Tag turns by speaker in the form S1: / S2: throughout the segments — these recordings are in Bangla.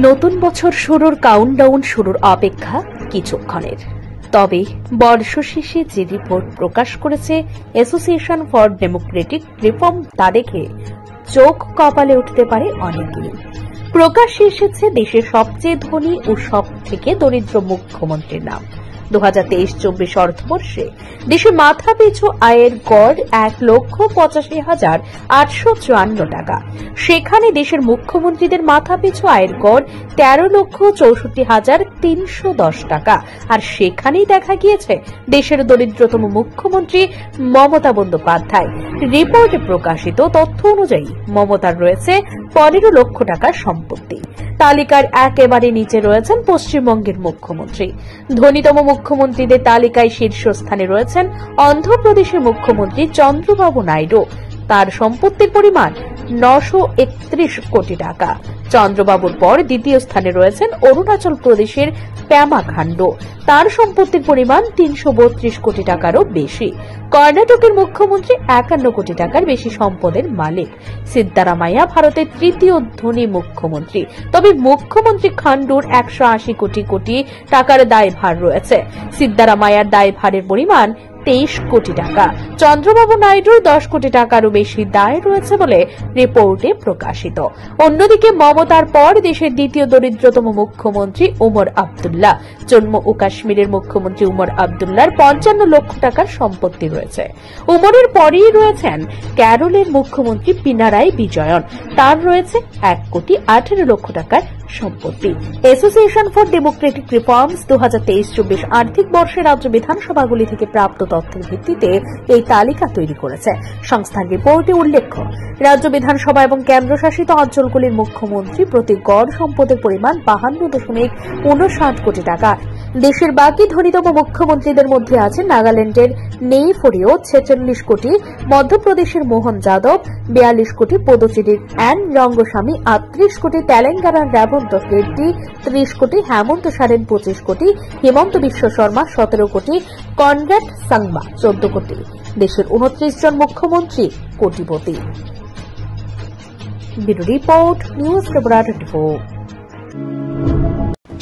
S1: নতুন বছর শুরুর কাউন্টডাউন শুরুর অপেক্ষা কিছুক্ষণের। তবে বর্ষ শেষে যে রিপোর্ট প্রকাশ করেছে অ্যাসোসিয়েশন ফর ডেমোক্রেটিক রিফর্ম তা দেখে চোখ কপালে উঠতে পারে অনেকেই। প্রকাশ্যে এসেছে দেশের সবচেয়ে ধনী ও সব থেকে দরিদ্র মুখ্যমন্ত্রীর নাম। 2023-24 অর্থবর্ষে দেশে মাথাপিছু আয়ের গড় 1,85,854 টাকা। সেখানে দেশের মুখ্যমন্ত্রীদের মাথাপিছু আয়ের গড় 13,64,310 টাকা। আর সেখানেই দেখা গিয়েছে দেশের দরিদ্রতম মুখ্যমন্ত্রী মমতা বন্দ্যোপাধ্যায়। রিপোর্টে প্রকাশিত তথ্য অনুযায়ী মমতার রয়েছে 15 লক্ষ টাকার সম্পত্তি। তালিকার একেবারে নিচে রয়েছেন পশ্চিমবঙ্গের মুখ্যমন্ত্রী। ধনীতম মুখ্যমন্ত্রীদের তালিকায় শীর্ষস্থানে রয়েছেন অন্ধ্রপ্রদেশের মুখ্যমন্ত্রী চন্দ্রবাবু নাইডু। তার সম্পত্তির পরিমাণ 931 কোটি টাকা। চন্দ্রবাবুর পর দ্বিতীয় স্থানে রয়েছেন অরুণাচল প্রদেশের পেমা খান্ডু। তার সম্পত্তির পরিমাণ 332 কোটি টাকারও বেশি। কর্ণাটকের মুখ্যমন্ত্রী 51 কোটি টাকার বেশি সম্পদের মালিক। সিদ্দারামাইয়া ভারতের তৃতীয় ধনী মুখ্যমন্ত্রী। তবে মুখ্যমন্ত্রী খান্ডুর 180 কোটি টাকার দায়ভার রয়েছে। সিদ্দারামাইয়ার দায়ভারের পরিমাণ 23 কোটি টাকা। চন্দ্রবাবু নাইডুর 10 কোটি টাকারও বেশি দায় রয়েছে বলে রিপোর্টে প্রকাশিত। অন্যদিকে মমতার পর দেশের দ্বিতীয় দরিদ্রতম মুখ্যমন্ত্রী উমর আব্দুল্লাহ। জম্মু ও কাশ্মীরের মুখ্যমন্ত্রী উমর আব্দুল্লাহর 55 লক্ষ টাকার সম্পত্তি রয়েছে। উমরের পরেই রয়েছেন কেরলের মুখ্যমন্ত্রী পিনারাই বিজয়ন। তার রয়েছে 1,18 লক্ষ টাকার সম্পত্তি। অ্যাসোসিয়েশন ফর ডেমোক্রেটিক রিফর্মস 2023-24 আর্থিক বর্ষে রাজ্য বিধানসভাগুলি থেকে প্রাপ্ত তথ্যের ভিত্তিতে এই তালিকা তৈরি করেছে। সংস্থার রিপোর্টে উল্লেখ্য, রাজ্য বিধানসভা এবং কেন্দ্রশাসিত অঞ্চলগুলির মুখ্যমন্ত্রী প্রতি গড় সম্পদের পরিমাণ 52.59 কোটি টাকা। দেশের বাকি ধনীতম মুখ্যমন্ত্রীদের মধ্যে আছেন নাগাল্যান্ডের নেইফোরিও 46 কোটি, মধ্যপ্রদেশের মোহন যাদব 42 কোটি, পুদুচেরির এন রঙ্গস্বামী 38 কোটি, তেলেঙ্গানার রেবন্ত রেড্ডি 30 কোটি, হেমন্ত সোরেন 25 কোটি, হিমন্ত বিশ্ব শর্মা 17 কোটি, কনরাড সাংমা 14 কোটি। দেশের 29 জন মুখ্যমন্ত্রী কোটিপতি। Bureau report, news Tripura 24।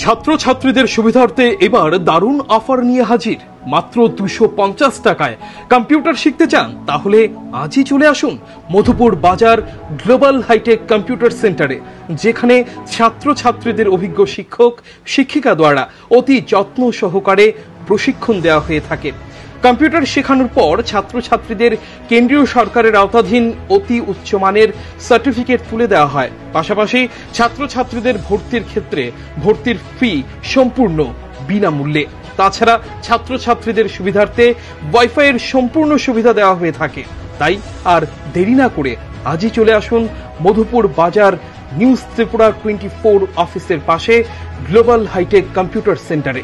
S2: ছাত্রছাত্রীদের সুবিধার্থে এবার দারুণ অফার নিয়ে হাজির। মাত্র 250 টাকায় কম্পিউটার শিখতে চান? তাহলে আজই চলে আসুন মধুপুর বাজার গ্লোবাল হাইটেক কম্পিউটার সেন্টারে, যেখানে ছাত্রছাত্রীদের অভিজ্ঞ শিক্ষক শিক্ষিকা দ্বারা অতি যত্ন সহকারে প্রশিক্ষণ দেওয়া হয়ে থাকে। কম্পিউটার শেখানোর পর ছাত্রছাত্রীদের কেন্দ্রীয় সরকারের আওতাধীন অতি উচ্চমানের সার্টিফিকেট তুলে দেওয়া হয়। পাশাপাশি ছাত্রছাত্রীদের ভর্তির ক্ষেত্রে ভর্তির ফি সম্পূর্ণ বিনামূল্যে। তাছাড়া ছাত্রছাত্রীদের সুবিধার্থে ওয়াইফাইয়ের সম্পূর্ণ সুবিধা দেওয়া হয়ে থাকে। তাই আর দেরি না করে আজই চলে আসুন মধুপুর বাজার নিউজ ত্রিপুরা 24 অফিসের পাশে গ্লোবাল হাইটেক কম্পিউটার সেন্টারে।